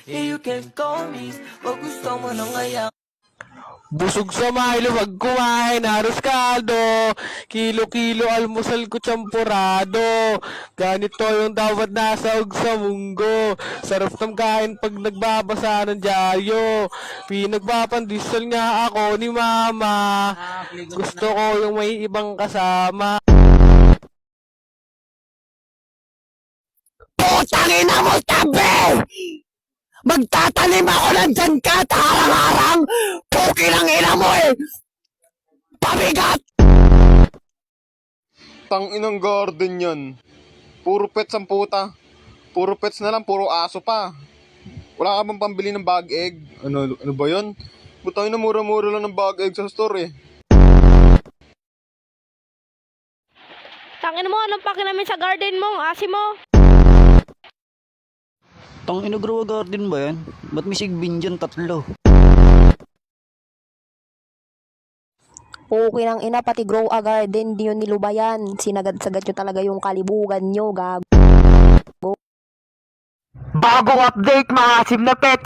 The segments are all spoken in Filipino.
Yeah, you can call me pag gusto mo nang ngayon. Busog sa Milo, wag kumain, haros kaldo. Kilo-kilo almusal ko champurado. Ganito yung dapat nasaog sa munggo. Sarap ng kain pag nagbabasa ng dyaryo. Pinagpapandisal nga ako ni mama. Gusto ko yung may ibang kasama. Putang ina mo, tabi! Magtatanim ako ng dyan ka at harang-harang! Puki ng ina mo eh! Pabigat! Tang inang garden yan. Puro pets ang puta. Puro pets na lang, puro aso pa. Wala ka bang pambili ng bag egg? Ano ba yun? Butang ina, mura-mura lang ng bag egg sa store eh. Tangin mo, anong paki namin sa garden mo, asi mo? Tang ina, grow a garden ba yan? Ba't may sigbin dyan 3? Okay ng ina, pati grow a garden, di yun nilubayan. Sinagad-sagad nyo talaga yung kalibugan nyo, gago. Bagong update mga asim na pet!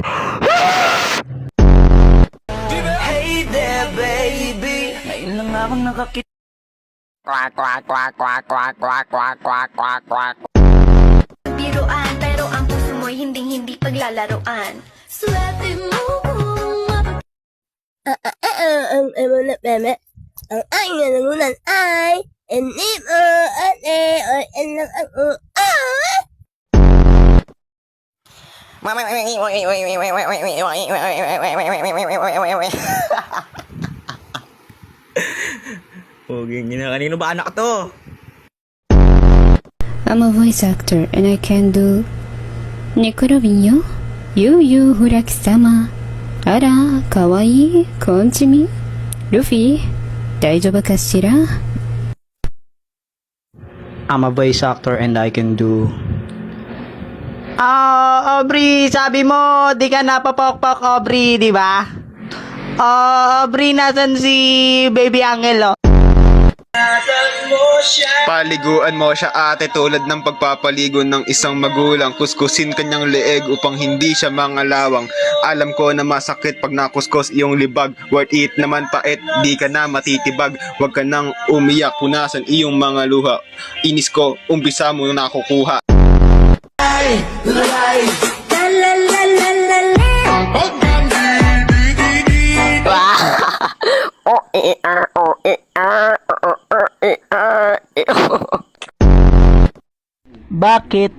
Hey there baby, ngayon lang akong nakakita. Quack, quack, quack, quack, quack, quack, quack, quack, quack, quack. Biruan, pero ang puso mo'y hinding-hindi paglalaroan. Swerte mo ang na peme. Ang ay na namunan ay enip ate or enlang ang Kanino ba anak to? I'm a voice actor and I can do Nekorobin yo. Yu hura kisama. Ara, kawaii, konchimi. Luffy, daijoubu kashira? I'm a voice actor and I can do... Aubrey, sabi mo, di ka napapokpok, Aubrey, di ba? Aubrey, nasan si Baby Angel, oh? Paliguan mo siya ate tulad ng pagpapaligo ng isang magulang. Kuskusin kanyang leeg upang hindi siya mangalawang. Alam ko na masakit pag nakuskus iyong libag. Worth it naman pait, di ka na matitibag. Huwag ka nang umiyak, punasan iyong mga luha. Inis ko, umpisa mo na nakukuha. Bakit